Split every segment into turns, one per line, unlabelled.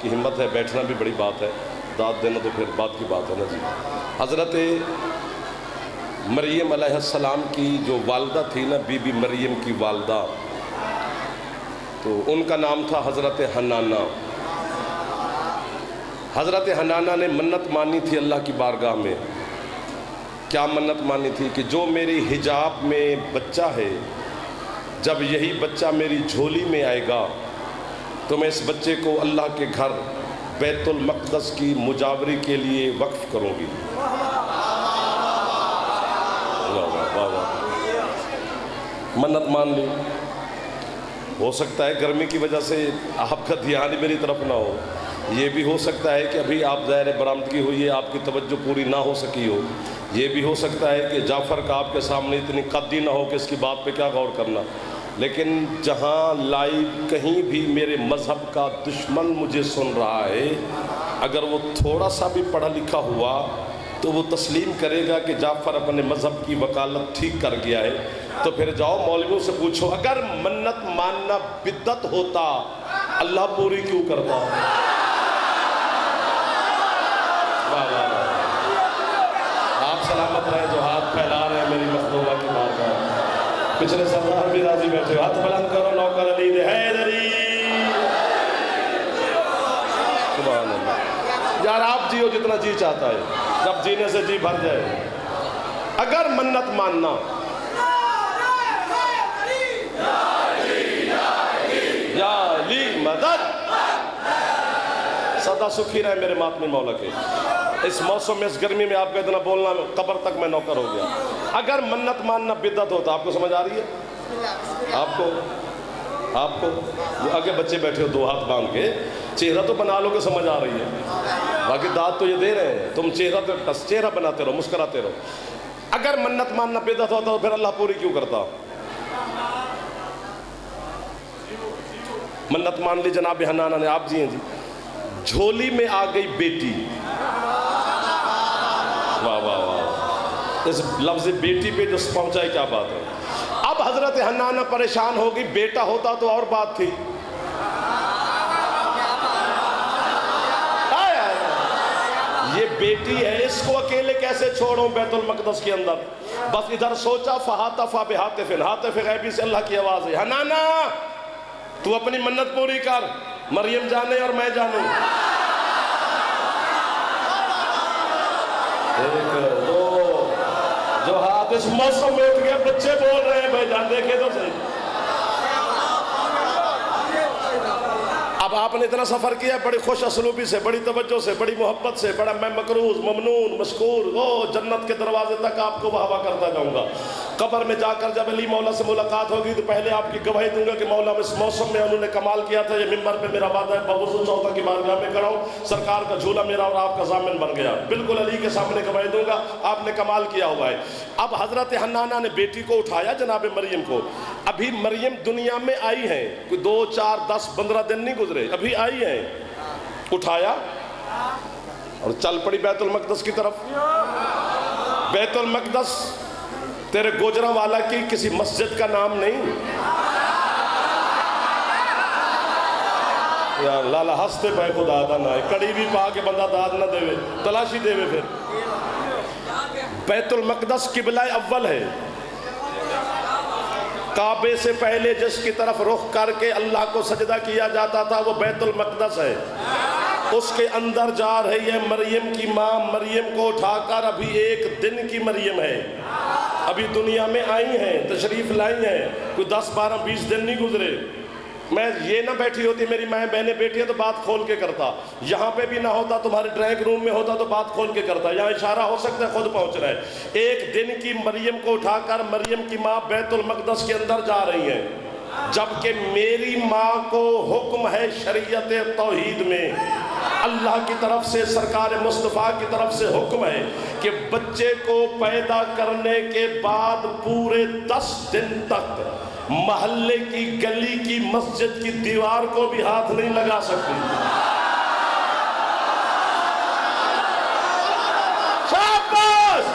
کی ہمت ہے، بیٹھنا بھی بڑی بات ہے، داد دینا تو پھر بات کی بات ہے نا جی۔ حضرت مریم علیہ السلام کی جو والدہ تھی نا، بی بی مریم کی والدہ، تو ان کا نام تھا حضرت حنانہ۔ حضرت حنانہ نے منت مانی تھی اللہ کی بارگاہ میں۔ کیا منت مانی تھی؟ کہ جو میری حجاب میں بچہ ہے، جب یہی بچہ میری جھولی میں آئے گا تو میں اس بچے کو اللہ کے گھر بیت المقدس کی مجاوری کے لیے وقف کروں گی۔ منت مان لی۔ ہو سکتا ہے گرمی کی وجہ سے آپ کا دھیان ہی میری طرف نہ ہو، یہ بھی ہو سکتا ہے کہ ابھی آپ ظاہر برآمدگی ہوئی ہے، آپ کی توجہ پوری نہ ہو سکی ہو، یہ بھی ہو سکتا ہے کہ جعفر کا آپ کے سامنے اتنی قدی نہ ہو کہ اس کی بات پہ کیا غور کرنا۔ لیکن جہاں لائیو کہیں بھی میرے مذہب کا دشمن مجھے سن رہا ہے، اگر وہ تھوڑا سا بھی پڑھا لکھا ہوا تو وہ تسلیم کرے گا کہ جعفر اپنے مذہب کی وکالت ٹھیک کر گیا ہے۔ تو پھر جاؤ مولویوں سے پوچھو، اگر منت ماننا بدعت ہوتا اللہ پوری کیوں کرتا؟ آپ سلامت رہے جو ہاتھ پھیلا رہے ہیں میری مخدومہ کی بات ہے۔ پچھلے سردار بھی راضی بیٹھے ہو، ہاتھ بلند کرو، نوکر علی دے حیدری۔ سبحان اللہ۔ یار آپ جیو جتنا جی چاہتا ہے، جب جینے سے جی بھر جائے۔ اگر منت ماننا، یا علی مدد، سدا سکھی رہے میرے ماتمی مولا کے۔ اس موسم میں، اس گرمی میں آپ کا اتنا بولنا، قبر تک میں نوکر ہو گیا۔ اگر منت ماننا بدعت ہوتا، آپ کو سمجھ آ رہی ہے؟ آپ کو جو آگے بچے بیٹھے ہو دو ہاتھ باندھ کے، چہرہ تو بنا لو کہ سمجھ آ رہی ہے، باقی داد تو یہ دے رہے ہیں، تم چہرہ بناتے رہو، مسکراتے رہو۔ اگر منت ماننا بدعت ہوتا تو پھر اللہ پوری کیوں کرتا؟ منت مان لی جناب حنانہ نے، آپ جی ہیں جی، جھولی میں آ گئی بیٹی۔ واہ واہ واہ، اس لفظ بیٹی پہ جو پہنچا ہے کیا بات ہے۔ اب حضرت حنانہ پریشان ہو گئی، بیٹا ہوتا تو اور بات تھی۔ یہ بیٹی ہے، اس کو اکیلے کیسے چھوڑوں بیت المقدس کے اندر؟ بس ادھر سوچا، فہاتف بہاتف، ہاتف غیبی سے اللہ کی آواز ہے، حنانہ تو اپنی منت پوری کر، مریم جانے اور میں جانوں۔ ایک دو، جو ہاتھ اس موسم میں اٹھ گئے، بچے بول رہے ہیں، بھائی جان دیکھے تو صحیح۔ اب آپ نے اتنا سفر کیا، بڑی خوش اسلوبی سے، بڑی توجہ سے، بڑی محبت سے، بڑا میں مقروض، ممنون، مشکور، جنت کے دروازے تک آپ کو واہ واہ کرتا جاؤں گا۔ قبر میں جا کر جب علی مولا سے ملاقات ہوگی تو پہلے آپ کی گواہی دوں گا کہ مولا اس موسم میں انہوں نے کمال کیا تھا، یہ منبر پہ میرا وعدہ ہے، بوضو چوتھا کی بارگاہ میں کھڑا ہوں، سرکار کا جھولا میرا اور آپ کا ضامن بن گیا، بالکل علی کے سامنے گواہی دوں گا، آپ نے کمال کیا ہوا ہے۔ اب حضرت حنانہ نے بیٹی کو اٹھایا، جناب مریم کو، ابھی مریم دنیا میں آئی ہیں، کوئی 2 4 10 15 دن نہیں گزرے، ابھی آئی ہیں، اٹھایا اور چل پڑی بیت المقدس کی طرف۔ بیت المقدس تیرے گوجرہ والا کی کسی مسجد کا نام نہیں۔ یا لالا ہستے پہ خدا دا نہ ہے، کڑی بھی پا کے بندہ داد نہ دے، تلاشی دے پھر۔ بیت المقدس قبلہ اول ہے، کعبے سے پہلے جس کی طرف رخ کر کے اللہ کو سجدہ کیا جاتا تھا وہ بیت المقدس ہے۔ اس کے اندر جا رہی ہے مریم کی ماں، مریم کو اٹھا کر، ابھی 1 دن کی مریم ہے، ابھی دنیا میں آئی ہیں، تشریف لائی ہیں، کوئی 10 12 20 دن نہیں گزرے۔ میں یہ نہ بیٹھی ہوتی میری مائیں بہنیں بیٹھی ہیں تو بات کھول کے کرتا، یہاں پہ بھی نہ ہوتا، تمہارے ڈرائنگ روم میں ہوتا تو بات کھول کے کرتا، یہاں اشارہ ہو سکتا ہے خود پہنچ رہا ہے۔ 1 دن کی مریم کو اٹھا کر مریم کی ماں بیت المقدس کے اندر جا رہی ہیں، جبکہ میری ماں کو حکم ہے شریعت توحید میں، اللہ کی طرف سے، سرکار مصطفیٰ کی طرف سے حکم ہے کہ بچے کو پیدا کرنے کے بعد پورے 10 دن تک محلے کی گلی کی مسجد کی دیوار کو بھی ہاتھ نہیں لگا سکتی۔ شاباش!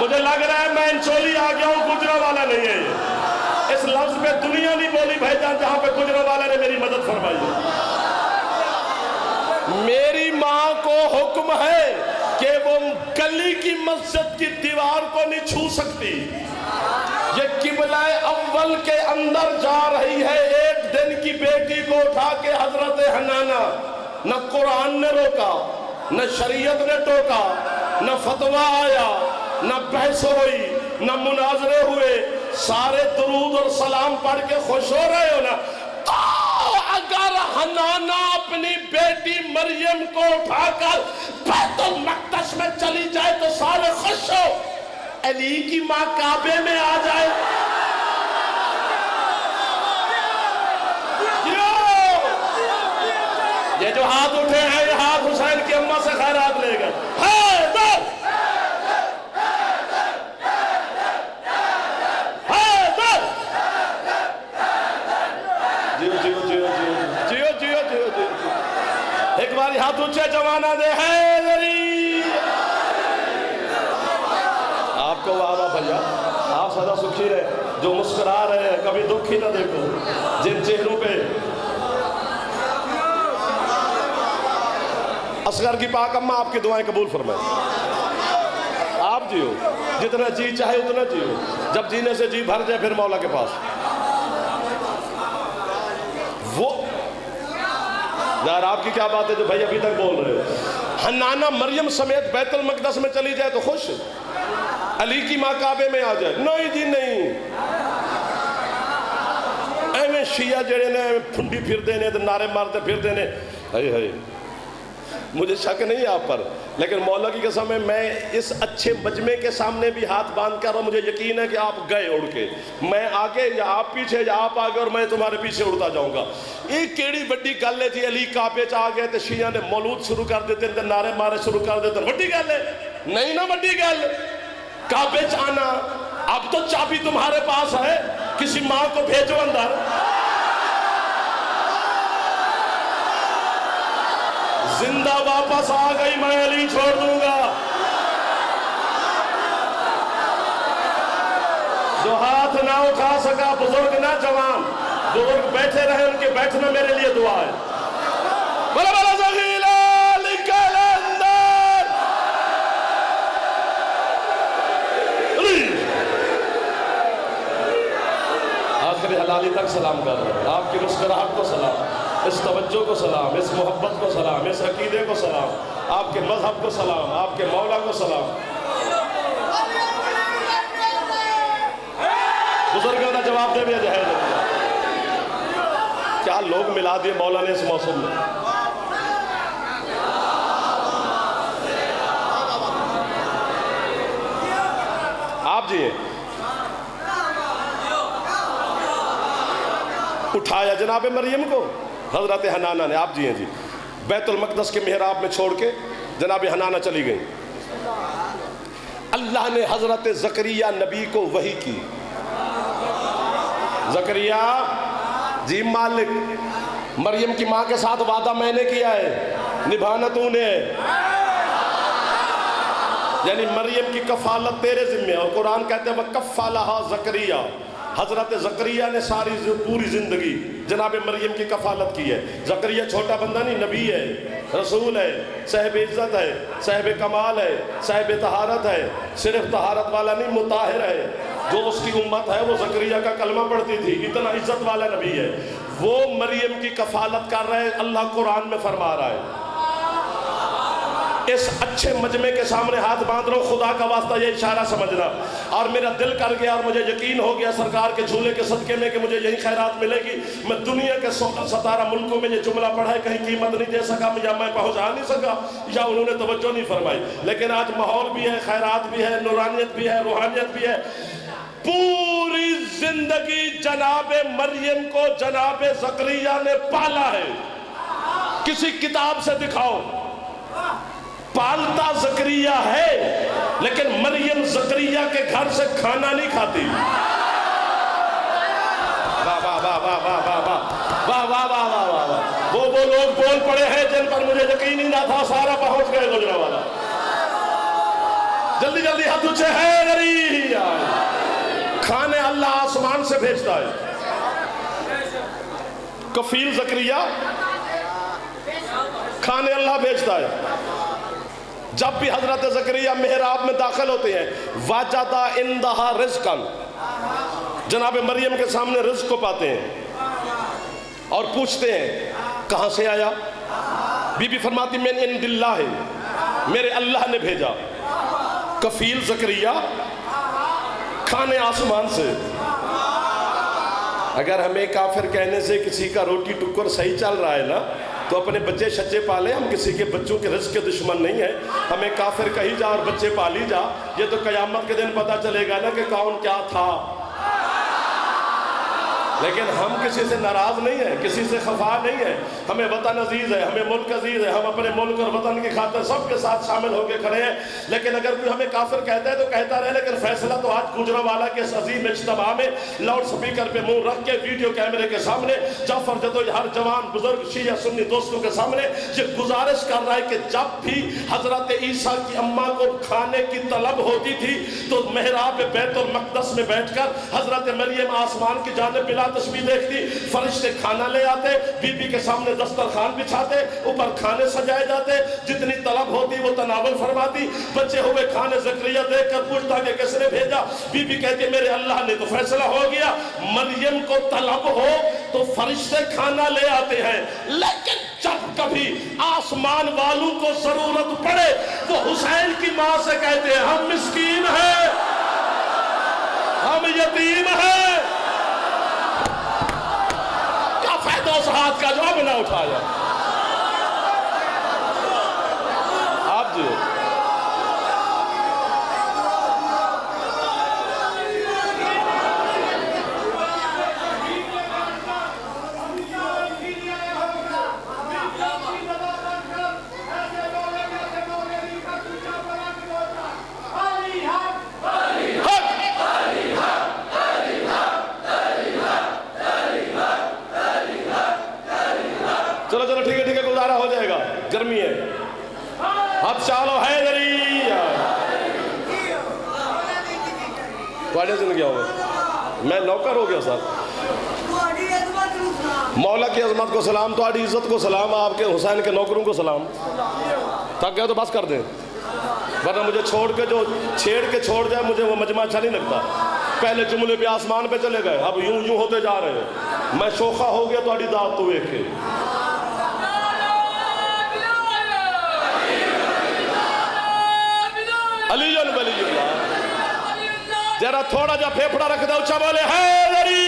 مجھے لگ رہا ہے میں انچولی آ گیا ہوں، گجرہ والا نہیں ہے یہ۔ اس لفظ پہ دنیا نہیں بولی بھائی جان جہاں پہ گجرہ والا نے میری مدد فرمائی ہے۔ میری ماں کو حکم ہے کہ وہ گلی کی مسجد کی دیوار کو نہیں چھو سکتی. یہ قبلہ اول کے اندر جا رہی ہے. ایک دن کی بیٹی کو اٹھا کے حضرت حنانہ، نہ قرآن نے روکا، نہ شریعت نے ٹوکا، نہ فتویٰ آیا، نہ بحث ہوئی، نہ مناظرے ہوئے. سارے درود اور سلام پڑھ کے خوش ہو رہے ہو نا. تو اگر حنانہ اپنی بیٹی مریم کو اٹھا کر بیت المقدس میں چلی جائے تو سارے خوش ہو. علی کی ماں کعبے میں آ جائے، یہ جو ہاتھ اٹھے ہیں یہ ہاتھ حسین کی اماں سے خیرات لے گئے. حیدر حیدر، جیو جیو جیو جیو جیو جیو جیو. ایک باری ہاتھ اونچے جوانہ دے حیدری. آپ کو واہ واہ بھیا، آپ سدا سکھی رہے. جو مسکرا رہے ہیں کبھی دکھ ہی نہ دیکھو. جن چہروں پہ اصغر کی پاک اماں آپ کی دعائیں قبول فرمائیں. آپ جیو، جتنا جی چاہے اتنا جیو. جب جینے سے جی بھر جائے پھر مولا کے پاس. وہ یار آپ کی کیا بات ہے جو بھائی ابھی تک بول رہے ہو. حنانہ مریم سمیت بیت المقدس میں چلی جائے تو خوش. علی کی ماں کعبے میں آ جائے، نہیں جی نہیں. ایویں شیعہ جڑے نے پھنڈی پھر دینے تو نعرے مارتے پھر دینے. ہائے مجھے شک نہیں آپ پر، لیکن مولا کی قسم ہے میں اس اچھے مجمع کے سامنے بھی ہاتھ باندھ کر رہا ہوں. مجھے یقین ہے کہ آپ گئے اڑ کے، میں آگے یا آپ پیچھے یا آپ آگے اور میں تمہارے پیچھے اڑتا جاؤں گا. یہ کیڑی بڑی گل ہے جی. علی کعبے چ آ گئے تو شیعہ نے مولود شروع کر دیتے ہیں، نعرے مارے شروع کر دیتے ہیں. بڑی گل ہے نہیں نا؟ بڑی گل کعبے چ آنا. اب تو چابی تمہارے پاس ہے، کسی ماں کو بھیجو اندر. زندہ واپس آ گئی، میں علی چھوڑ دوں گا. جو ہاتھ نہ اٹھا سکا، بزرگ نہ جوان، بزرگ بیٹھے رہے، ان کے بیٹھنا میرے لیے دعا ہے. بلا بلا زغیلہ نکل اندر. آخری حلالی تک سلام کر رہا ہوں. آپ کی مسکراہٹ کو سلام، اس توجہ کو سلام، اس محبت کو سلام، اس عقیدے کو سلام، آپ کے مذہب کو سلام، آپ کے مولا کو سلام. بزرگوں نے جواب دے دیا جہیز. کیا لوگ ملا دیے مولا نے اس موسم میں. آپ جی اٹھایا جناب مریم کو حضرت حنانہ نے. آپ جی ہیں جی. بیت المقدس کے محراب میں چھوڑ کے جناب حنانہ چلی گئی. اللہ نے حضرت زکریا نبی کو وحی کی. زکریا جی مالک، مریم کی ماں کے ساتھ وعدہ میں نے کیا ہے، نبھانا تو نے. یعنی مریم کی کفالت تیرے ذمہ ہے. اور قرآن کہتے ہیں وَكَفَّلَهَا زکریا. حضرت زکریا نے ساری پوری زندگی جناب مریم کی کفالت کی ہے. زکریا چھوٹا بندہ نہیں، نبی ہے، رسول ہے، صاحب عزت ہے، صاحب کمال ہے، صاحب طہارت ہے. صرف طہارت والا نہیں، مطہر ہے. جو اس کی امت ہے وہ زکریا کا کلمہ پڑھتی تھی. اتنا عزت والا نبی ہے. وہ مریم کی کفالت کر رہے. اللہ قرآن میں فرما رہا ہے. اس اچھے مجمع کے سامنے ہاتھ باندھ رہا ہوں، خدا کا واسطہ یہ اشارہ سمجھنا. اور میرا دل کر گیا اور مجھے یقین ہو گیا سرکار کے جھولے کے صدقے میں کہ مجھے یہی خیرات ملے گی. میں دنیا کے 17 ملکوں میں یہ جملہ پڑھا ہے، کہیں قیمت نہیں دے سکا، یا میں پہنچا نہیں سکا، یا انہوں نے توجہ نہیں فرمائی. لیکن آج ماحول بھی ہے، خیرات بھی ہے، نورانیت بھی ہے، روحانیت بھی ہے. پوری زندگی جناب مریم کو جناب زکریا نے پالا ہے. کسی کتاب سے دکھاؤ پالتا زکریا ہے، لیکن مریم زکریا کے گھر سے کھانا نہیں کھاتی. واہ واہ واہ واہ واہ واہ واہ واہ واہ واہ واہ واہ. وہ لوگ بول پڑے ہیں جن پر مجھے یقین ہی نہ تھا، سارا پہنچ گئے گجرا والا. جلدی جلدی ہاتھ اونچے ہے غریب. کھانے اللہ آسمان سے بھیجتا ہے. کفیل زکریا کھانے اللہ بھیجتا ہے. جب بھی حضرت زکریا محراب میں داخل ہوتے ہیں وَجَدَ عِندَهَا رِزْقًا، جناب مریم کے سامنے رزق کو پاتے ہیں اور پوچھتے ہیں کہاں سے آیا؟ بی بی فرماتی من عند اللہ، میرے اللہ نے بھیجا. کفیل زکریا، کھانے آسمان سے. اگر ہمیں کافر کہنے سے کسی کا روٹی ٹکر صحیح چل رہا ہے نا تو اپنے بچے شچے پالے. ہم کسی کے بچوں کے رزق کے دشمن نہیں ہیں. ہمیں کافر کہی جا اور بچے پالی جا، یہ تو قیامت کے دن پتہ چلے گا نا کہ کون کیا تھا. لیکن ہم کسی سے ناراض نہیں ہیں، کسی سے خفا نہیں ہیں. ہمیں وطن عزیز ہے، ہمیں ملک عزیز ہے. ہم اپنے ملک اور وطن کی خاطر سب کے ساتھ شامل ہو کے کھڑے ہیں. لیکن اگر کوئی ہمیں کافر کہتا ہے تو کہتا رہے، لیکن فیصلہ تو آج گوجرانوالہ کے اس عظیم اجتماع میں لاؤڈ سپیکر پہ منہ رکھ کے ویڈیو کیمرے کے سامنے جعفر جدو ہر جوان بزرگ شیعہ سنی دوستوں کے سامنے یہ گزارش کر رہا ہے کہ جب بھی حضرت عیسیٰ کی اماں کو کھانے کی طلب ہوتی تھی تو محراب بیت المقدس میں بیٹھ کر حضرت مریم آسمان کی جانب بلا تشبیہ دیکھتی. فرشتے کھانا لے آتے، بی بی کے سامنے دسترخوان بچھاتے، اوپر کھانے سجائے جاتے، جتنی طلب ہوتی وہ تناول فرماتی. بچے ہوئے کھانے زکریا دیکھ کر پوچھتا کہ کس نے بھیجا؟ بی بی کہتی میرے اللہ نے. تو فیصلہ ہو گیا، مریم کو طلب ہو تو فرشتے کھانا لے آتے ہیں. لیکن جب کبھی آسمان والوں کو ضرورت پڑے وہ حسین کی ماں سے کہتے ہیں ہم مسکین ہیں، ہم یتیم ہیں. اس ہاتھ کا جواب نہ اٹھایا. آپ جو چلو ٹھیک ہے گزارا ہو جائے گا، گرمی ہے. اب چالو حیدری تھوڑے سے کیا ہوگا، میں نوکر ہو گیا صاحب. مولا کی عظمت کو سلام، تھوڑی عزت کو سلام، آپ کے حسین کے نوکروں کو سلام. تھک گیا تو بس کر دیں، ورنہ مجھے چھوڑ کے چھوڑ جائے مجھے وہ مجمع اچھا نہیں لگتا. پہلے جملے پہ آسمان پہ چلے گئے، اب یوں ہوتے جا رہے ہیں. میں شوخہ ہو گیا تھوڑی دعوت تو ایک ہے. علی ولی اللہ، ذرا تھوڑا جا پھیپڑا رکھ دے، اچھا بولے حیدری.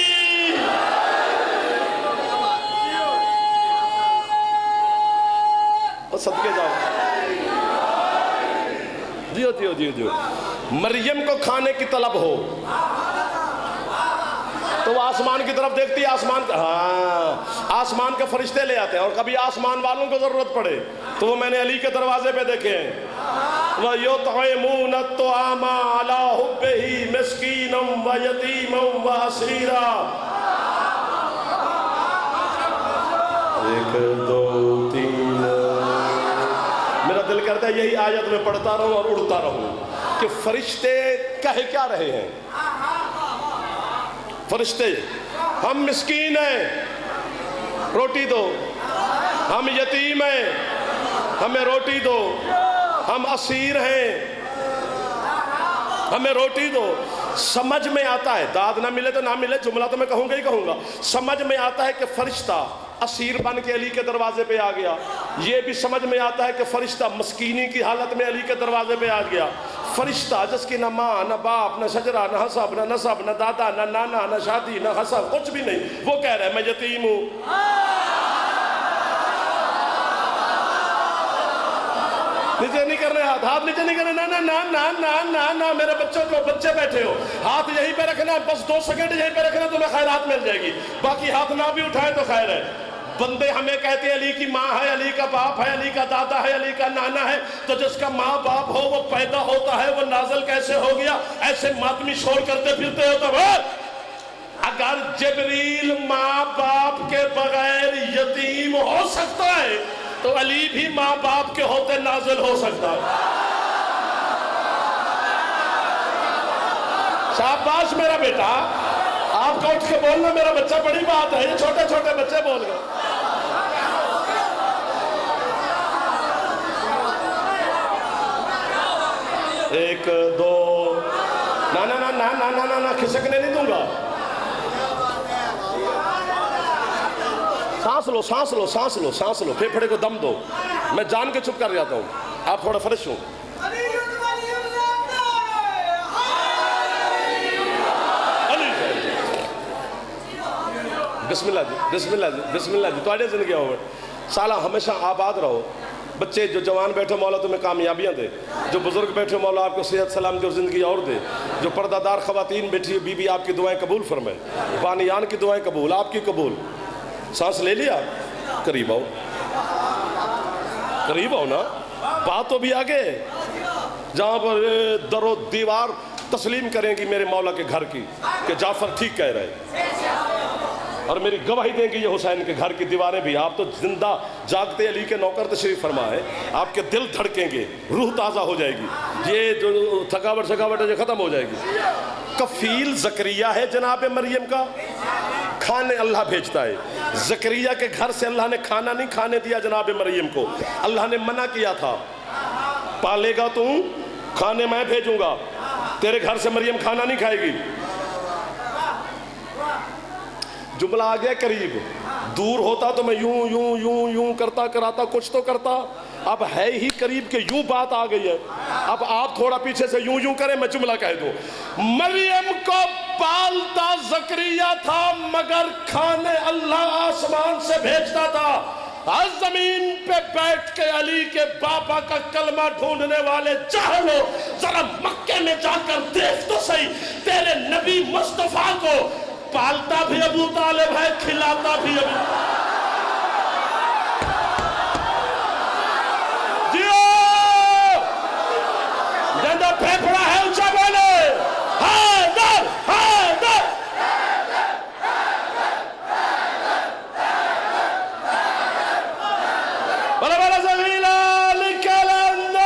صدقے جاؤ. دیو مریم کو کھانے کی طلب ہو تو وہ آسمان کی طرف دیکھتی ہے. آسمان کے فرشتے لے آتے ہیں. اور کبھی آسمان والوں کو ضرورت پڑے تو وہ میں نے علی کے دروازے پہ دیکھے ہیں. وَيُطْعِمُونَ الطَّعَامَ عَلَىٰ حُبِّهِ مِسْكِينًا وَيَتِيمًا وَأَسِيرًا. 1 2 3 میرا دل کرتا ہے یہی آیت میں پڑھتا رہوں اور اڑتا رہوں کہ فرشتے کہہ کیا رہے ہیں. فرشتے ہم مسکین ہیں روٹی دو، ہم یتیم ہیں ہمیں روٹی دو، ہم اسیر ہیں ہمیں روٹی دو. سمجھ میں آتا ہے، داد نہ ملے تو نہ ملے، جملہ تو میں کہوں گا. سمجھ میں آتا ہے کہ فرشتہ اسیر بن کے علی کے دروازے پہ آ گیا. یہ بھی سمجھ میں آتا ہے کہ فرشتہ مسکینی کی حالت میں علی کے دروازے پہ آ گیا. فرشتہ جس کی نہ ماں نہ باپ نہ شجرہ نہ حسب نہ نسب نہ دادا نہ نانا نہ شادی نہ حسب، کچھ بھی نہیں، وہ کہہ رہا ہے میں یتیم ہوں. نیچے نہیں کرنے، ہاتھ نیچے نہیں کرنے. نا میرے بچوں کو، بچے بیٹھے ہو، ہاتھ یہیں پہ رکھنا، بس 2 سیکنڈ یہیں پہ رکھنا، تمہیں خیرات مل جائے گی. باقی ہاتھ نہ بھی اٹھائے تو خیر ہے. بندے ہمیں کہتے ہیں علی کی ماں ہے، علی کا باپ ہے، علی کا دادا ہے، علی کا نانا ہے. تو جس کا ماں باپ ہو وہ پیدا ہوتا ہے، وہ نازل کیسے ہو گیا؟ ایسے ماتمی شور کرتے پھرتے ہو. تو اگر جبریل ماں باپ کے بغیر یتیم ہو سکتا ہے تو علی بھی ماں باپ کے ہوتے نازل ہو سکتا ہے. شاباش میرا بیٹا، آپ کو اٹھ کے بولنا میرا بچہ بڑی بات ہے. یہ چھوٹے چھوٹے بچے بول گئے. ایک دو، نا نا نا نا نا نا نا کھسکنے نہیں دوں گا. سانس لو سانس لو سانس لو سانس لو، پھیپھڑے کو دم دو. میں جان کے چپ کر جاتا ہوں، آپ تھوڑا فرش ہوں. بسم اللہ جی بسم اللہ جی بسم اللہ جی. تھوڑے زندگی ہوئے سالہ ہمیشہ آباد رہو. بچے جو جوان بیٹھے مولا تمہیں کامیابیاں دے، جو بزرگ بیٹھے مولا آپ کو صحت سلامتی اور زندگی اور دے، جو پردہ دار خواتین بیٹھی بی بی آپ کی دعائیں قبول فرمائے، بانیان کی دعائیں قبول، آپ کی قبول. سانس لے لیا؟ قریب آؤ قریب آؤ نا، بات تو بھی آگے. جہاں پر در و دیوار تسلیم کریں گی میرے مولا کے گھر کی کہ جعفر ٹھیک کہہ رہے، اور میری گواہی دیں گی یہ حسین کے گھر کی دیواریں بھی. آپ تو زندہ جاگتے علی کے نوکر تشریف فرما ہے، آپ کے دل دھڑکیں گے، روح تازہ ہو جائے گی، یہ جو تھکاوٹ ہے یہ ختم ہو جائے گی. کفیل زکریا ہے جناب مریم کا، کھانے اللہ بھیجتا ہے. زکریا کے گھر سے اللہ نے کھانا نہیں کھانے دیا جناب مریم کو، اللہ نے منع کیا تھا. پالے گا تو کھانے میں بھیجوں گا، تیرے گھر سے مریم کھانا نہیں کھائے گی. جملہ آ گیا قریب. دور ہوتا تو میں یوں یوں یوں یوں کرتا کراتا کچھ تو کرتا، اب ہے ہی قریب کہ یوں بات آ گئی ہے. اب آپ تھوڑا پیچھے سے یوں یوں کریں، میں جملہ کہہ دوں. مریم کو پالتا زکریا تھا مگر کھانے اللہ آسمان سے بھیجتا تھا. آج زمین پہ بیٹھ کے علی کے بابا کا کلمہ ڈھونڈنے والے جاہلو، ذرا مکے میں جا کر دیکھ تو صحیح، تیرے نبی مصطفیٰ کو پالتا بھی ابو طالب ہے، کھلاتا بھی ابو جیو. جندہ پھیپڑا ہے اونچا بولے حیدر حیدر. بلا بلا زغیلہ لکل اندر.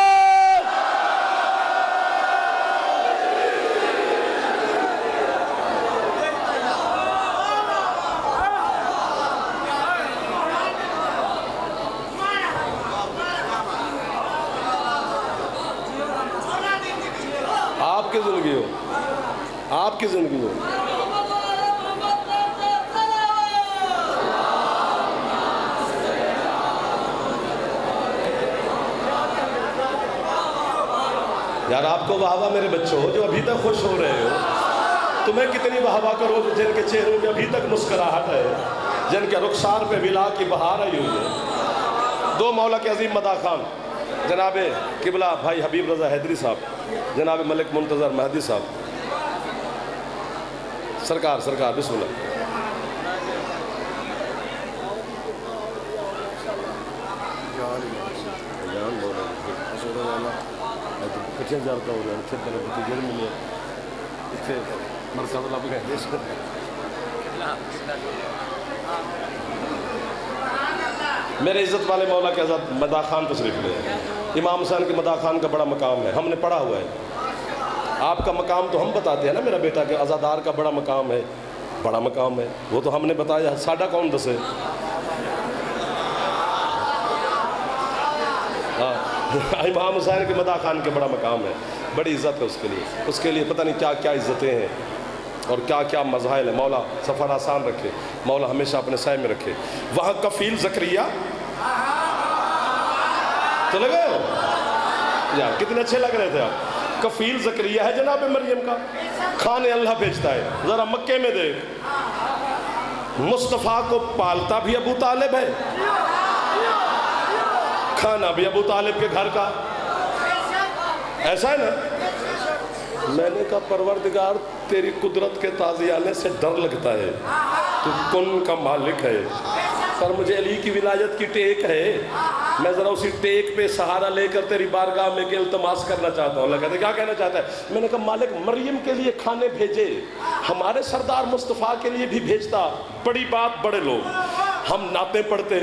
آپ کی زندگی ہو، آپ کی زندگی ہو. یار آپ کو واہ واہ میرے بچوں جو ابھی تک خوش ہو رہے ہو، تمہیں کتنی واہ واہ کرو جن کے چہروں پہ ابھی تک مسکراہٹ ہے، جن کے رخسار پہ ولا کی بہار آئی ہوئی ہے. دو مولا کے عظیم مداح خان جناب قبلہ بھائی حبیب رضا حیدری صاحب، جناب ملک منتظر مہدی صاحب. سرکار سرکار بسم اللہ. جارتا ہو رہا ہے اچھے طرح بتی جڑ ملے اتھے مرکز اللہ بھی کہتے ہیں. میرے عزت والے مولا کے عزت مداح خان تشریف لے. امام حسین کے مداح خان کا بڑا مقام ہے، ہم نے پڑھا ہوا ہے. آپ کا مقام تو ہم بتاتے ہیں نا میرا بیٹا کہ عزادار کا بڑا مقام ہے، بڑا مقام ہے، وہ تو ہم نے بتایا، ساڈا کون دسے. امام حسین کے مداح خان کے بڑا مقام ہے، بڑی عزت ہے اس کے لیے. اس کے لیے پتہ نہیں کیا کیا عزتیں ہیں اور کیا کیا مظاہر ہے. مولا سفر آسان رکھے، مولا ہمیشہ اپنے سائے میں رکھے. وہاں کفیل زکریا تو لگے ہو یار، کتنے اچھے لگ رہے تھے آپ. کفیل زکریا ہے جناب مریم کا، کھانے اللہ بھیجتا ہے. ذرا مکے میں دیکھ، مصطفیٰ کو پالتا بھی ابو طالب ہے، کھانا بھی ابو طالب کے گھر کا. ایسا ہے نا. میں نے کہا پروردگار تیری قدرت کے تازی آنے سے ڈر لگتا ہے، تو کن کا مالک ہے. پر مجھے علی کی ولایت کی ٹیک ہے، میں ذرا اسی ٹیک پہ سہارا لے کر تیری بارگاہ میں کہ التماس کرنا چاہتا ہوں. اللہ کہتے کیا کہنا چاہتا ہے؟ میں نے کہا مالک مریم کے لیے کھانے بھیجے، ہمارے سردار مصطفیٰ کے لیے بھی بھیجتا. بڑی بات بڑے لوگ، ہم نعتیں پڑھتے،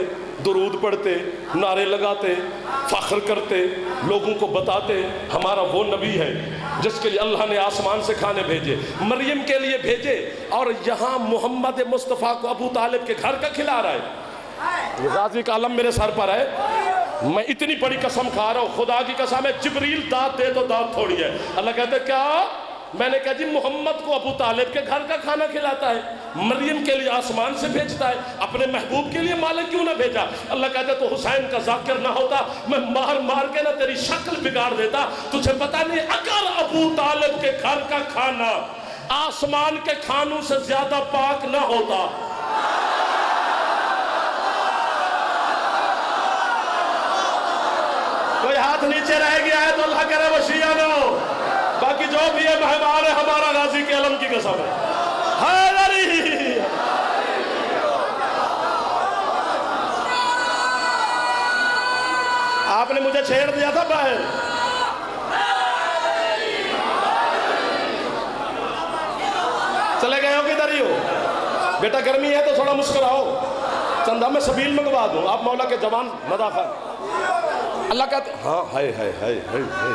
درود پڑھتے، نعرے لگاتے، فخر کرتے، لوگوں کو بتاتے ہمارا وہ نبی ہے جس کے لیے اللہ نے آسمان سے کھانے بھیجے، مریم کے لیے بھیجے، اور یہاں محمد مصطفیٰ کو ابو طالب کے گھر کا کھلا رہا ہے. یہ غازی کا علم میرے سر پر ہے. میں اتنی بڑی قسم کھا رہا ہوں، خدا کی قسم ہے، جبریل دانت دے تو دانت تھوڑی ہے۔ اللہ کہتے کیا؟ میں نے کہا جی محمد کو ابو طالب کے گھر کا کھانا کھلاتا ہے، مریم کے لیے آسمان سے بھیجتا ہے، اپنے محبوب کے لیے مالک کیوں نہ بھیجا؟ اللہ کہتا تو حسین کا ذاکر نہ ہوتا، میں مار مار کے نہ تیری شکل بگاڑ دیتا۔ تجھے پتا نہیں اگر ابو طالب کے گھر کا کھانا آسمان کے کھانوں سے زیادہ پاک نہ ہوتا، کوئی ہاتھ نیچے رہ گیا ہے تو اللہ کرے وہ شیعہ نہ ہو، باقی جو بھی ہے مہمان ہے ہمارا غازی کے علم کی قسم ہے۔ حیدری آپ نے مجھے چھیڑ دیا تھا باہر، چلے گئے ہو کدھر ہی ہو؟ بیٹا گرمی ہے تو تھوڑا مسکراؤ، چندہ میں سبیل منگوا دوں، آپ مولا کے جوان مداخہ۔ اللہ کہتے ہاں ہائے ہائے ہائے ہائے ہائے،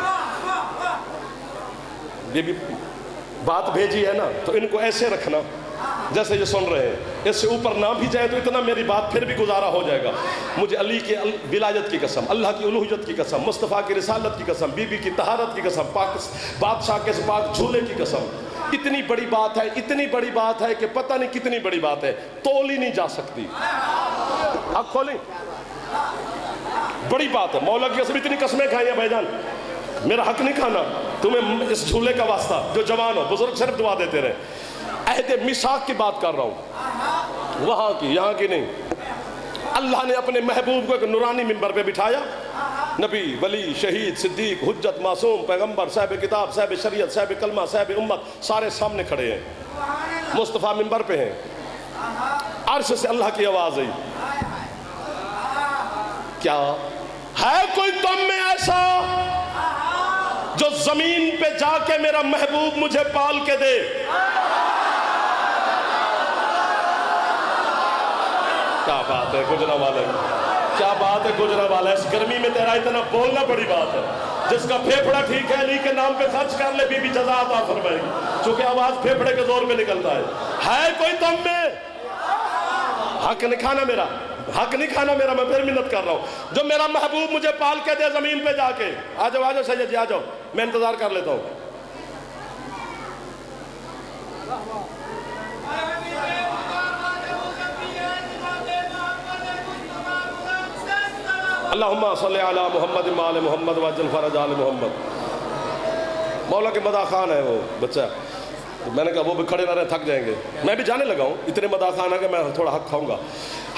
یہ بھی بات بھیجی ہے نا تو ان کو ایسے رکھنا جیسے یہ سن رہے ہیں، اس سے اوپر نہ بھی جائے تو اتنا میری بات پھر بھی گزارا ہو جائے گا۔ مجھے علی کی ولایت کی قسم، اللہ کی الوہیت کی قسم، مصطفیٰ کی رسالت کی قسم، بی بی کی طہارت کی قسم، بادشاہ کے پاک جھولے کی قسم، اتنی بڑی بات ہے، اتنی بڑی بات ہے کہ پتہ نہیں کتنی بڑی بات ہے، تولی نہیں جا سکتی۔ آپ کھولیں، بڑی بات ہے، مولا کی قسم اتنی قسمیں کھائی ہیں بھائی جان، میرا حق نہیں کھانا، تمہیں اس جھولے کا واسطہ، جو جوان ہو بزرگ صرف دعا دیتے رہے۔ عہد میثاق کی بات کر رہا ہوں، وہاں کی، یہاں کی نہیں۔ اللہ نے اپنے محبوب کو ایک نورانی منبر پہ بٹھایا، نبی، ولی، شہید، صدیق، حجت، معصوم، پیغمبر، صاحب کتاب، صاحب شریعت، صاحب کلمہ، صاحب امت، سارے سامنے کھڑے ہیں، مصطفیٰ منبر پہ ہیں، عرش سے اللہ کی آواز آئی، کیا ہے کوئی تم میں ایسا جو زمین پہ جا کے میرا محبوب مجھے پال کے دے؟ کیا بات ہے گجرا والے، کیا بات ہے گجرا والا، اس گرمی میں تیرا اتنا بولنا بڑی بات ہے۔ جس کا پھیپھڑا ٹھیک ہے علی کے نام پہ خرچ کر لے، بی بی جزا عطا فرمائے گی، چونکہ آواز پھیپھڑے کے زور میں نکلتا ہے کوئی تم میں؟ حق نہیں کھانا میرا، حق نہیں کھانا میرا، میں پھر منت کر رہا ہوں، جو میرا محبوب مجھے پال کے دے زمین پہ جا کے۔ آجاؤ آجاؤ سید جی آجاؤ، میں انتظار کر لیتا ہوں۔ اللہم صلی علی محمد وعلی محمد وعجل فرج آل محمد۔ مولا کے مداح خان ہے وہ بچہ، میں نے کہا وہ بھی کھڑے نہ رہے، تھک جائیں گے، میں بھی جانے لگا ہوں، اتنے مداح خان ہے کہ میں تھوڑا حق کھاؤں گا۔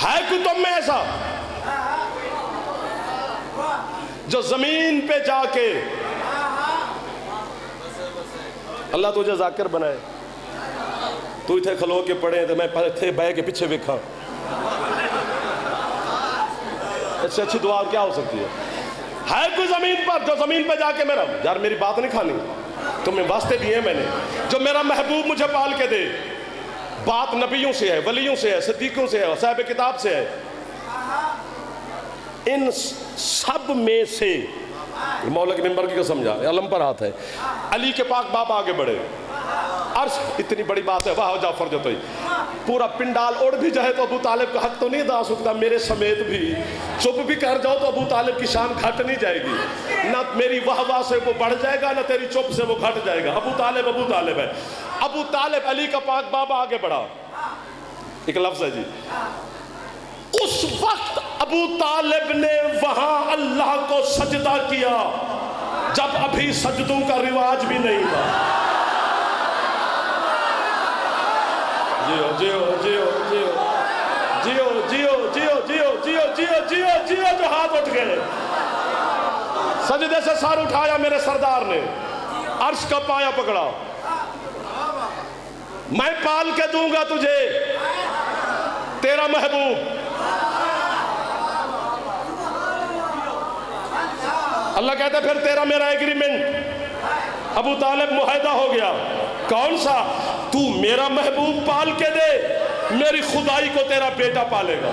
ہے کوئی تم میں ایسا جو زمین پہ جا کے اللہ تجھے ذاکر بنائے، تو اتھے کھلو کے پڑھے تو میں تھے بے کے پیچھے بکھا، اس سے اچھی دعا کیا ہو سکتی ہے کوئی زمین پر جو زمین پہ جا کے میرا، یار میری بات نہیں کھانی، تمہیں واسطے دیے میں نے، جو میرا محبوب مجھے پال کے دے۔ بات نبیوں سے ہے، ولیوں سے ہے، صدیقوں سے ہے، صاحب کتاب سے ہے، ان سب میں سے مولا کے منبر کی قسم جا، علم پر ہاتھ ہے، علی کے پاک باپ آگے بڑھے، عرش اتنی بڑی بات ہے، واہ جعفر جو توئی پورا پنڈال اڑ بھی جائے تو ابو طالب کا حق تو نہیں ادا سکتا، میرے سمیت بھی چپ بھی کر جاؤ تو ابو طالب کی شان گھٹ نہیں جائے گی، نہ میری واہ سے وہ بڑھ جائے گا، نہ تیری چپ سے وہ گھٹ جائے گا۔ ابو طالب ہے، ابو طالب علی کا پاک بابا آگے بڑھا، ایک لفظ ہے جی، اس وقت ابو طالب نے وہاں اللہ کو سجدہ کیا جب ابھی سجدوں کا رواج بھی نہیں تھا۔ جیو جیو جیو جیو جیو جیو جیو جیو جیو جیو جیو جیو جو ہاتھ اٹھ گئے، سجدے سے سر اٹھایا میرے سردار نے، عرش کا پایا پکڑا، میں پال کے دوں گا تجھے تیرا محبوب۔ اللہ کہتا ہے پھر تیرا میرا ایگریمنٹ، ابو طالب معاہدہ ہو گیا، کون سا؟ تو میرا محبوب پال کے دے، میری خدائی کو تیرا بیٹا پالے گا۔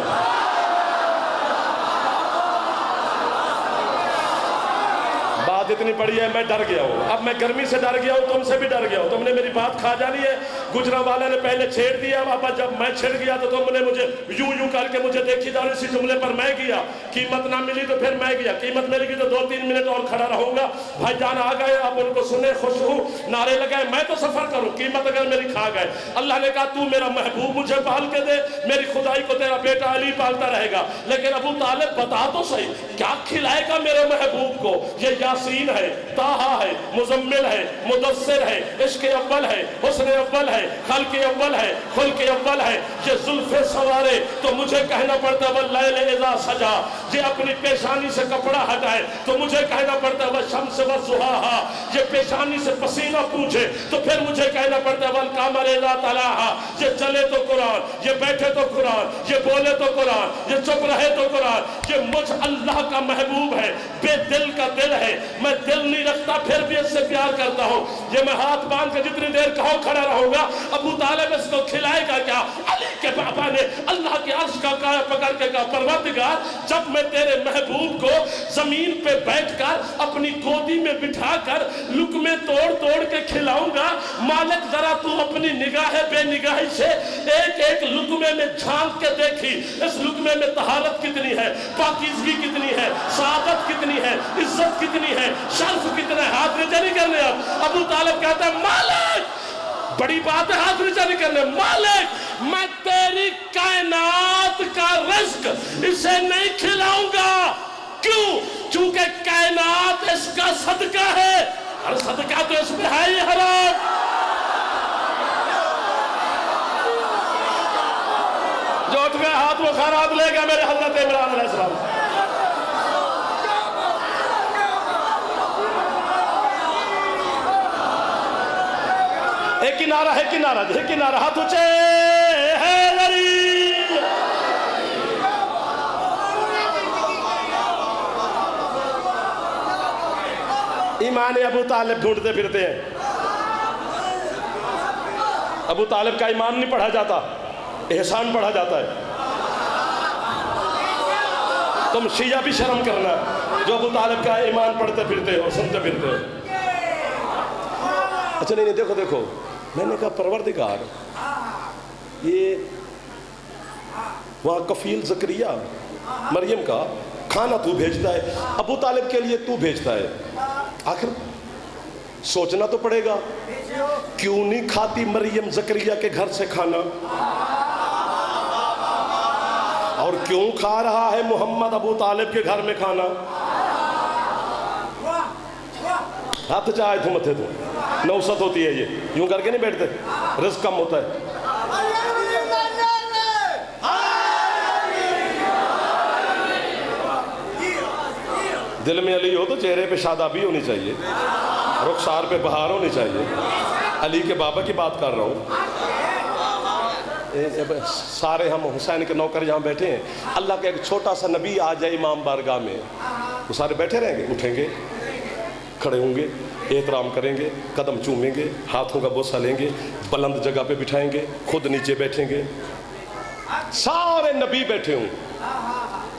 بات اتنی بڑی ہے میں ڈر گیا ہوں، اب میں گرمی سے ڈر گیا ہوں، تم سے بھی ڈر گیا ہوں، تم نے میری بات کھا جانی ہے۔ گجرانوالہ نے پہلے چھیڑ دیا، اب جب میں چھڑ گیا تو تم نے مجھے یوں کر کے مجھے دیکھی جا رہی، اسی جملے پر میں گیا، قیمت نہ ملی تو پھر میں گیا، قیمت ملے گی تو 2-3 منٹ اور کھڑا رہوں گا۔ بھائی جان آ گئے، اب ان کو سنے خوش ہوں، نعرے لگائے میں تو سفر کروں، قیمت اگر میری کھا گئے۔ اللہ نے کہا تو میرا محبوب مجھے پال کے دے، میری خدائی کو تیرا بیٹا علی پالتا رہے گا۔ لیکن ابو طالب بتا تو صحیح کیا کھلائے گا میرے محبوب کو؟ یہ یاسین ہے، طٰہٰ ہے، مزمل ہے، مدثر ہے، عشق اول ہے، حسن اول ہے، خلق اول ہے، خلق اول ہے۔ یہ زلف سوارے تو مجھے کہنا پڑتا ہے واللیل اذا سجا، یہ اپنی پیشانی سے کپڑا ہٹائے تو مجھے کہنا پڑتا ہے والشمس والضحاہا، یہ پیشانی سے پسینہ پوچھے تو پھر مجھے کہنا پڑتا ہے والقمر اذا تلاہا، یہ چلے تو قرآن، یہ بیٹھے تو قرآن، یہ بولے تو قرآن، یہ چپ رہے تو قرآن۔ یہ مجھ اللہ کا محبوب ہے، بے دل کا دل ہے، میں دل نہیں رکھتا پھر بھی اس سے پیار کرتا ہوں۔ یہ میں ہاتھ باندھ کے جتنی دیر کہوں کھڑا رہوں گا۔ ابو طالب اس کو کھلائے گا کیا؟ علی کے بابا نے اللہ کے عرش کا کایا پکڑ کے کہا پروردگار جب میں تیرے محبوب کو زمین پہ بیٹھ کر اپنی گودی میں بٹھا کر لقمے توڑ توڑ کے کھلاؤں گا، مالک ذرا تو اپنی نگاہ بے نگاہی سے ایک ایک لقمے میں جھانک کے دیکھی، اس لقمے میں طہارت کتنی ہے، پاکیزگی کتنی ہے، سعادت کتنی ہے، عزت کتنی ہے، شرف کتنا ہے۔ ہاتھ نیچے نہیں کرنے۔ اب ابو طالب کہتا ہے مالک بڑی بات ہے، ہاتھ نیچے نہیں کرنے، مالک میں تیری کائنات کا رزق اسے نہیں کھلاؤں گا۔ کیوں؟ چونکہ کائنات اس کا صدقہ ہے، اور صدقہ تو اس میں ہے ہی حرام۔ جو اٹھ گئے ہاتھ وہ خیرات لے گا میرے حضرت عمران علیہ السلام۔ ایک ہی نعرہ، ایک ہی نعرہ، ایک ہی نعرہ، ہاتھ اونچے حیدری۔ ایمان ابو طالب ڈھونڈتے پھرتے ہیں۔ ابو طالب کا ایمان نہیں پڑھا جاتا، احسان پڑھا جاتا ہے۔ تم شیعہ بھی شرم کرنا جو ابو طالب کا ایمان پڑھتے پھرتے ہو، سنتے پھرتے ہو۔ اچھا نہیں دیکھو دیکھو، میں نے کہا پروردگار یہ وہاں کفیل زکریا مریم کا کھانا تو بھیجتا ہے، ابو طالب کے لیے تو بھیجتا ہے، آخر سوچنا تو پڑے گا کیوں نہیں کھاتی مریم زکریا کے گھر سے کھانا، اور کیوں کھا رہا ہے محمد ابو طالب کے گھر میں کھانا؟ ہاتھ چاہے تو متھے تو نوست ہوتی ہے، یہ یوں کر کے نہیں بیٹھتے، رزق کم ہوتا ہے۔ دل میں علی ہو تو چہرے پہ شادابی ہونی چاہیے، رخسار پہ بہار ہونی چاہیے۔ علی کے بابا کی بات کر رہا ہوں۔ سارے ہم حسین کے نوکر یہاں بیٹھے ہیں، اللہ کا ایک چھوٹا سا نبی آ جائے امام بارگاہ میں، وہ سارے بیٹھے رہیں گے؟ اٹھیں گے، کھڑے ہوں گے، احترام کریں گے، قدم چومیں گے، ہاتھوں کا بوسہ لیں گے، بلند جگہ پہ بٹھائیں گے، خود نیچے بیٹھیں گے۔ سارے نبی بیٹھے ہوں،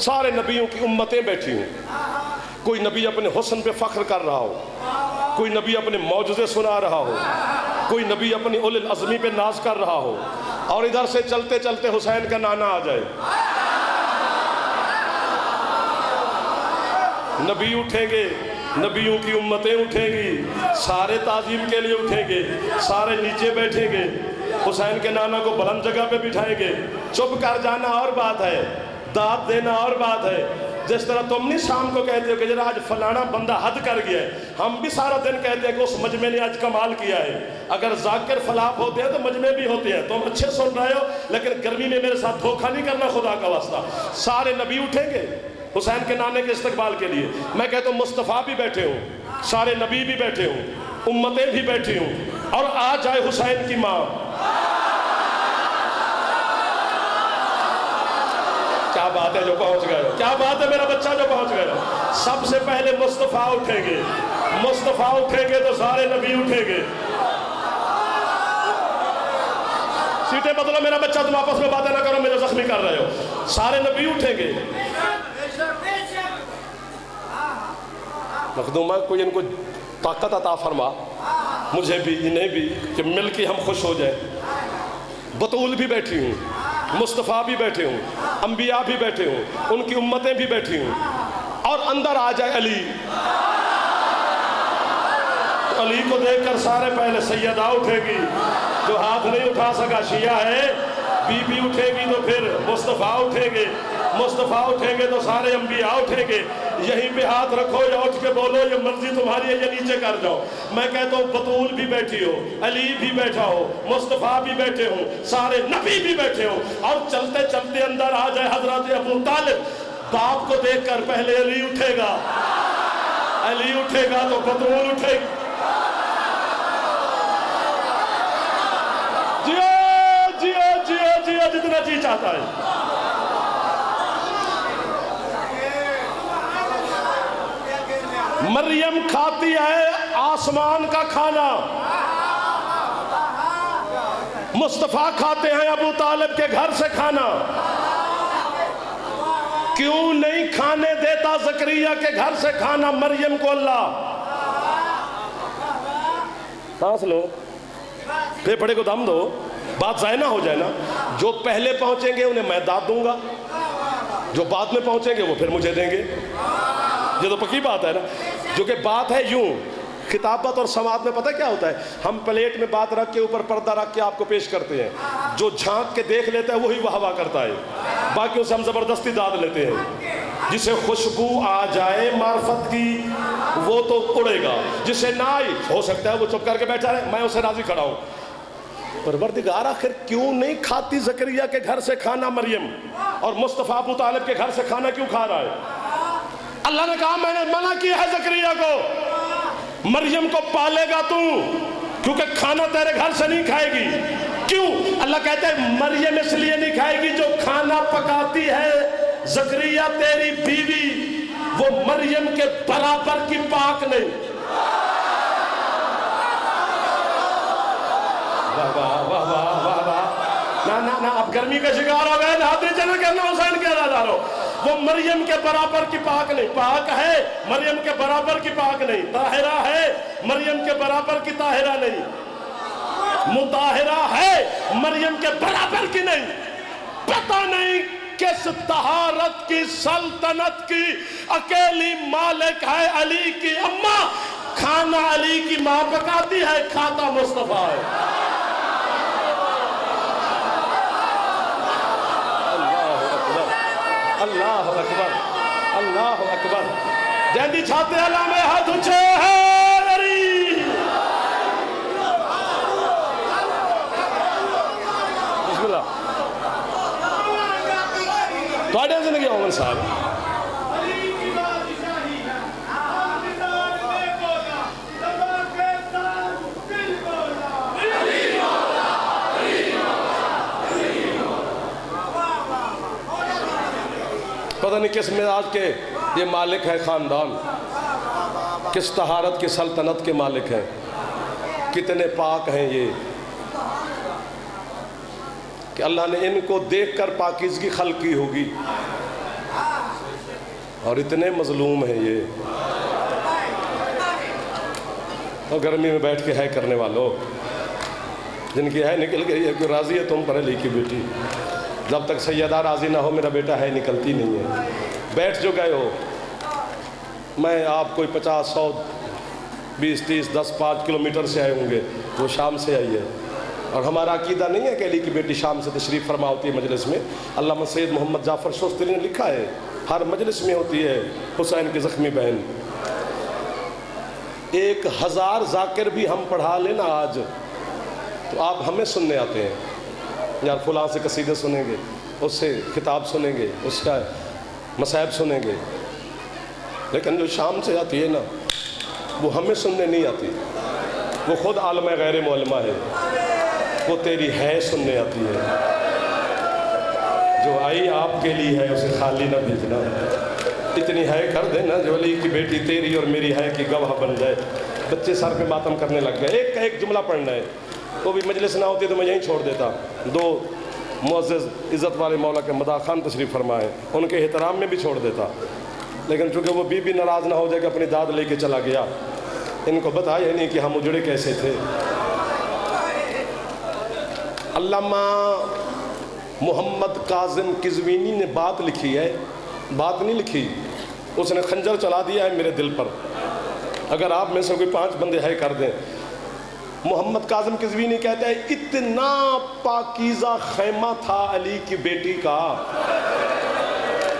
سارے نبیوں کی امتیں بیٹھی ہوں، کوئی نبی اپنے حسن پہ فخر کر رہا ہو، کوئی نبی اپنے معجزے سنا رہا ہو، کوئی نبی اپنی اولِ العزمی پہ ناز کر رہا ہو، اور ادھر سے چلتے چلتے حسین کا نانا آ جائے۔ نبی اٹھیں گے، نبیوں کی امتیں اٹھیں گی، سارے تعظیم کے لیے اٹھیں گے، سارے نیچے بیٹھیں گے، حسین کے نانا کو بلند جگہ پہ بٹھائیں گے۔ چپ کر جانا اور بات ہے، داد دینا اور بات ہے۔ جس طرح تم نہیں شام کو کہتے ہو کہ ذرا آج فلانا بندہ حد کر گیا ہے، ہم بھی سارا دن کہتے ہیں کہ اس مجمع نے آج کمال کیا ہے۔ اگر ذاکر فلاپ ہوتے ہیں تو مجمع بھی ہوتے ہیں۔ تم اچھے سن رہے ہو لیکن گرمی میں میرے ساتھ دھوکہ نہیں کرنا، خدا کا واسطہ۔ سارے نبی اٹھیں گے حسین کے نانے کے استقبال کے لیے۔ میں کہتا ہوں مصطفیٰ بھی بیٹھے ہوں، سارے نبی بھی بیٹھے ہوں، امتیں بھی بیٹھی ہوں، اور آ جائے حسین کی ماں۔ کیا بات ہے جو پہنچ گئے ہو، کیا بات ہے میرا بچہ جو پہنچ گئے ہو۔ سب سے پہلے مصطفیٰ اٹھیں گے، مصطفیٰ اٹھیں گے تو سارے نبی اٹھیں گے۔ سیٹیں بدلو میرا بچہ، تم آپس میں باتیں نہ کرو، میرے زخمی کر رہے ہو۔ سارے نبی اٹھیں گے، مخدومہ کوئی ان کو طاقت عطا فرما، مجھے بھی انہیں بھی، کہ مل کے ہم خوش ہو جائیں۔ بطول بھی بیٹھی ہوں، مصطفیٰ بھی بیٹھے ہوں، انبیاء بھی بیٹھے ہوں، ان کی امتیں بھی بیٹھی ہوں، اور اندر آ جائے علی، تو علی کو دیکھ کر سارے پہلے سیدہ اٹھے گی، جو ہاتھ نہیں اٹھا سکا شیعہ ہے، بی بی اٹھے گی تو پھر مصطفیٰ اٹھیں گے، مصطفیٰ اٹھیں گے تو سارے انبیاء اٹھیں گے۔ یہیں پہ ہاتھ رکھو یا اٹھ کے بولو، یہ مرضی تمہاری ہے، یا نیچے کر جاؤ۔ میں کہتا ہوں بطول بھی بیٹھی ہو، علی بھی بیٹھا ہو، مصطفیٰ بھی بیٹھے ہوں، سارے نبی بھی بیٹھے ہوں، اور چلتے چلتے اندر آ جائے حضرت ابو طالب، باپ کو دیکھ کر پہلے علی اٹھے گا، علی اٹھے گا تو بطول اٹھے گی۔ جیو جتنا جی چاہتا ہے۔ مریم کھاتی ہے آسمان کا کھانا، مصطفیٰ کھاتے ہیں ابو طالب کے گھر سے کھانا۔ کیوں نہیں کھانے دیتا زکریا کے گھر سے کھانا مریم کو اللہ؟ سانس لو، پھیپھڑے کو دم دو، بات ضائع نہ ہو جائے نا۔ جو پہلے پہنچیں گے انہیں میں داد دوں گا، جو بعد میں پہنچیں گے وہ پھر مجھے دیں گے، یہ تو پکی بات ہے نا۔ جو کہ بات ہے یوں، خطابت اور سماعت میں پتہ کیا ہوتا ہے، ہم پلیٹ میں بات رکھ کے اوپر پردہ رکھ کے آپ کو پیش کرتے ہیں، جو جھانک کے دیکھ لیتا ہے وہی واہ واہ کرتا ہے، باقیوں سے ہم زبردستی داد لیتے ہیں۔ جسے خوشبو آ جائے معرفت کی وہ تو اڑے گا، جسے نہ آئی ہو سکتا ہے وہ چپ کر کے بیٹھا رہے، میں اسے راضی کھڑا ہوں۔ پروردگار آخر کیوں نہیں کھاتی زکریا کے گھر سے کھانا مریم، اور مصطفیٰ ابو طالب کے گھر سے کھانا کیوں کھا رہا ہے؟ اللہ نے کہا میں نے منع کیا ہے زکریا کو، مریم کو پالے گا تو، کیونکہ کھانا تیرے گھر سے نہیں کھائے گی۔ کیوں؟ اللہ کہتے ہیں مریم اس لیے نہیں کھائے گی جو کھانا پکاتی ہے زکریا تیری بیوی، وہ مریم کے برابر کی پاک نہیں۔ واہ واہ واہ واہ واہ واہ، نہ اب گرمی کا شکار ہو گئے، نہادری چنہ کہنا حسین کے ادادار ہو، وہ مریم کے برابر کی پاک نہیں، پاک ہے مریم کے برابر کی پاک نہیں، طاہرہ ہے مریم کے برابر کی طاہرہ نہیں، مطاہرہ ہے مریم کے برابر کی نہیں۔ پتہ نہیں کس طہارت کی سلطنت کی اکیلی مالک ہے علی کی اماں، کھانا علی کی ماں پکاتی ہے، کھاتا مصطفیٰ ہے۔ اللہ اکبر، اللہ اکبر، جہاں دی چھاتے اللہ میں ہاتھ اچھے ہیں میری۔ بسم اللہ، توڑے زندگی عمر صاحب پتہ نہیں کس مزاج کے یہ مالک ہے خاندان، کس طہارت کی سلطنت کے مالک ہیں، کتنے پاک ہیں یہ، کہ اللہ نے ان کو دیکھ کر پاکیزگی خلق کی ہوگی، اور اتنے مظلوم ہیں یہ۔ اور گرمی میں بیٹھ کے ہے کرنے والوں، جن کی ہے نکل گئی ہے، کوئی راضی ہے تم پر علی کی بیٹی؟ جب تک سیدہ راضی نہ ہو میرا بیٹا ہے نکلتی نہیں ہے۔ بیٹھ جو گئے ہو، میں آپ کوئی 50 100 20 30 10 5 کلومیٹر سے آئے ہوں گے، وہ شام سے آئی ہے، اور ہمارا عقیدہ نہیں ہے کہ علی کی بیٹی شام سے تشریف فرما ہوتی ہے مجلس میں۔ علامہ سید محمد جعفر شوستری نے لکھا ہے ہر مجلس میں ہوتی ہے حسین کی زخمی بہن۔ 1000 ذاکر بھی ہم پڑھا لینا آج تو آپ ہمیں سننے آتے ہیں، یار فلاں سے قصیدے سنیں گے، اس سے کتاب سنیں گے، اس کا مصائب سنیں گے، لیکن جو شام سے آتی ہے نا وہ ہمیں سننے نہیں آتی، وہ خود عالم غیر معلمہ ہے، وہ تیری ہے سننے آتی ہے، جو آئی آپ کے لیے ہے اسے خالی نہ بھیجنا، اتنی ہے کر دینا جو علی کی بیٹی تیری اور میری ہے کی گواہ بن جائے۔ بچے سر پہ ماتم کرنے لگ گئے، ایک کا ایک جملہ پڑھنا ہے، وہ بھی مجلس نہ ہوتی تو میں یہیں چھوڑ دیتا۔ 2 معزز عزت والے مولا کے مداح خان تشریف فرمائے، ان کے احترام میں بھی چھوڑ دیتا۔ لیکن چونکہ وہ بیوی ناراض نہ ہو جائے کہ اپنی داد لے کے چلا گیا، ان کو بتایا نہیں کہ ہم اجڑے کیسے تھے۔ علامہ محمد کاظم قزوینی نے بات لکھی ہے، بات نہیں لکھی، اس نے خنجر چلا دیا ہے میرے دل پر، اگر آپ میں سے کوئی 5 بندے ہے کر دیں۔ محمد کاظم قزوینی کہتا ہے اتنا پاکیزہ خیمہ تھا علی کی بیٹی کا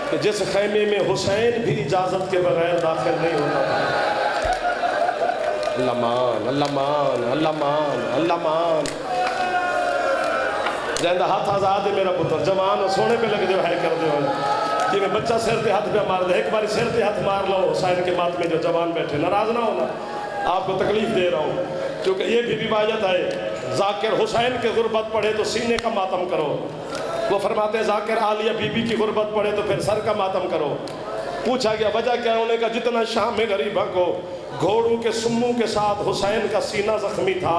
کہ جس خیمے میں حسین بھی اجازت کے بغیر داخل نہیں ہوتا تھا۔ اللہ مان، اللہ مان، اللہ مان، اللہ مان۔ جہندہ ہاتھ آزاد ہے میرا پتر، جوان اور سونے پہ لگ جو ہے کر دے ہو کہ میں بچہ سر تے ہاتھ پہ مار دے، ایک باری سر تے ہاتھ مار لو حسین کے مات میں جو جوان بیٹھے، ناراض نہ ہونا، آپ کو تکلیف دے رہا ہوں، کیونکہ یہ بھی روایت ہے ذاکر حسین کے غربت پڑے تو سینے کا ماتم کرو، وہ فرماتے ہیں ذاکر عالیہ بی بی کی غربت پڑے تو پھر سر کا ماتم کرو۔ پوچھا گیا وجہ کیا؟ انہوں نے کہا جتنا شام میں غریبہ کو گھوڑوں کے سموں کے ساتھ حسین کا سینہ زخمی تھا،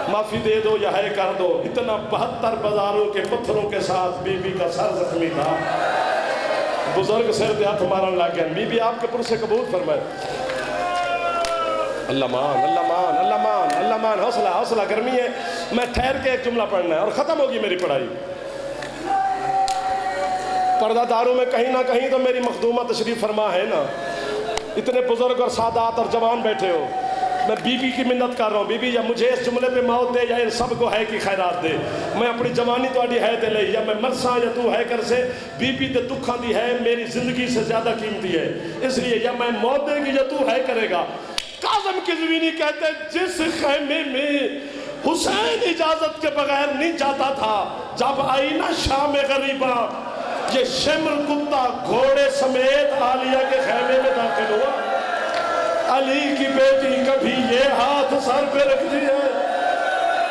معافی دے دو یا ہے کر دو، اتنا 72 بازاروں کے پتھروں کے ساتھ بی بی کا سر زخمی تھا۔ بزرگ سر دے ہاتھ مارن لگ گئے، بی بی آپ کے پر سے قبول فرمائے۔ اللہ مان، اللہ مان، اللہ مان، اللہ مان، حوصلہ حوصلہ، گرمی ہے، میں ٹھہر کے ایک جملہ پڑھنا ہے اور ختم ہوگی میری پڑھائی۔ پردہ داروں میں کہیں نہ کہیں تو میری مخدومہ تشریف فرما ہے نا، اتنے بزرگ اور سادات اور جوان بیٹھے ہو، میں بی بی کی منت کر رہا ہوں، بی بی یا مجھے اس جملے پہ موت دے یا ان سب کو ہے کی خیرات دے، میں اپنی جوانی تو آڈی ہے تے لے، یا میں مرساں یا تو ہے کر سے، بی بی تے دکھاں دی ہے میری زندگی سے زیادہ قیمتی ہے، اس لیے یا میں موت دے گی یا تو ہے کرے گا۔ کاظم قزوینی کہتے ہیں جس خیمے میں حسین اجازت کے بغیر نہیں جاتا تھا، جب آئی نا شام غریبہ، یہ شمر کتا گھوڑے سمیت عالیہ کے خیمے میں داخل ہوا، علی کی بیٹی کبھی یہ ہاتھ سر پہ رکھتی ہے،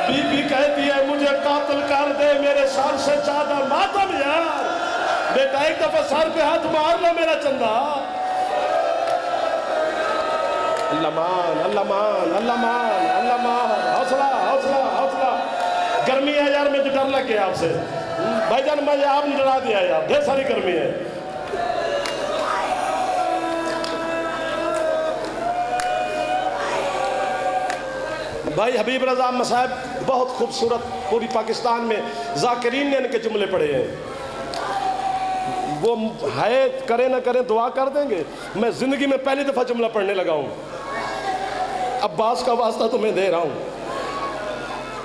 بی بی کہتی ہے مجھے قاتل کر دے، میرے سر سے زیادہ ماتم یار، بیٹا ایک دفعہ سر پہ ہاتھ مار لو میرا چندہ۔ اللہ مان، اللہ مان، اللہ مان، اللہ مان، حوصلہ حوصلہ حوصلہ، گرمی ہے یار، مجھے ڈر لگ گیا آپ سے بھائی جان، میں آپ نے ڈرا دیا یار، ڈھیر ساری گرمی ہے۔ بھائی حبیب رضا مصاحب بہت خوبصورت، پوری پاکستان میں ذاکرین نے ان کے جملے پڑھے ہیں، وہ ہے کرے نہ کریں دعا کر دیں گے، میں زندگی میں پہلی دفعہ جملہ پڑھنے لگا ہوں، عباس کا واسطہ تمہیں دے رہا ہوں،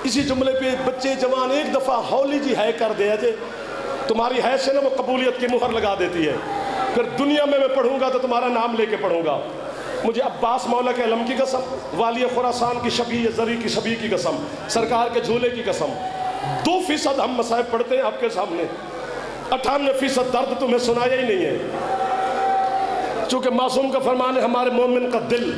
اسی جملے پہ بچے جوان ایک دفعہ ہولی جی ہے کر دے جے، تمہاری ہے سے نا وہ قبولیت کی مہر لگا دیتی ہے، پھر دنیا میں پڑھوں گا تو تمہارا نام لے کے پڑھوں گا، مجھے عباس مولا کے علم کی قسم، والی خراسان کی شبیہ زری کی شبیہ کی قسم، سرکار کے جھولے کی قسم، 2% ہم مصائب پڑھتے ہیں آپ کے سامنے، 98% درد تمہیں سنایا ہی نہیں ہے، چونکہ معصوم کا فرمان ہے ہمارے مومن کا دل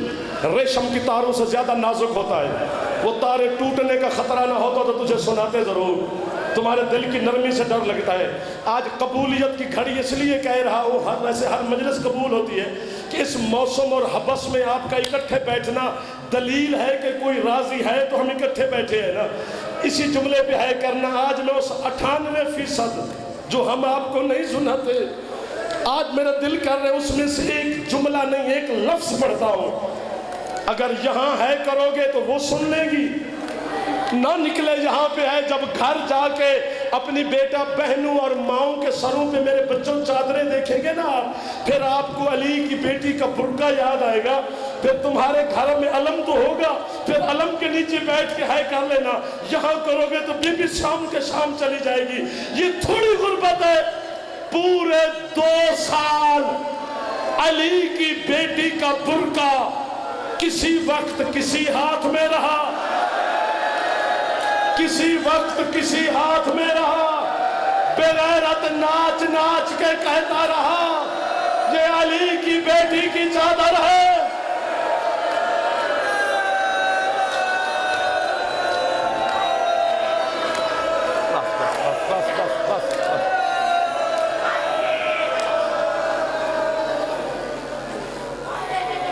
ریشم کی تاروں سے زیادہ نازک ہوتا ہے، وہ تارے ٹوٹنے کا خطرہ نہ ہوتا تو تجھے سناتے ضرور، تمہارے دل کی نرمی سے ڈر لگتا ہے۔ آج قبولیت کی گھڑی اس لیے کہہ رہا ہوں، ویسے ہر مجلس قبول ہوتی ہے کہ اس موسم اور حبس میں آپ کا اکٹھے بیٹھنا دلیل ہے کہ کوئی راضی ہے تو ہم اکٹھے بیٹھے ہیں نا، اسی جملے پہ ہے کرنا۔ آج میں اس 98% جو ہم آپ کو نہیں سناتے، آج میرا دل کر رہے اس میں سے ایک جملہ نہیں ایک لفظ پڑھتا ہوں، اگر یہاں ہے کرو گے تو وہ سن لے گی، نہ نکلے یہاں پہ ہے، جب گھر جا کے اپنی بیٹا بہنوں اور ماؤں کے سروں پہ میرے بچوں چادریں دیکھیں گے نا، پھر آپ کو علی کی بیٹی کا برقع یاد آئے گا، پھر تمہارے گھر میں علم تو ہوگا، پھر علم کے نیچے بیٹھ کے ہے کر لینا، یہاں کرو گے تو بی بی شام کے شام چلی جائے گی۔ یہ تھوڑی غربت ہے، پورے 2 سال علی کی بیٹی کا برقع کسی وقت کسی ہاتھ میں رہا، کسی وقت کسی ہاتھ میں رہا، بے غیرت ناچ ناچ کے کہتا رہا یہ علی کی بیٹی کی چادر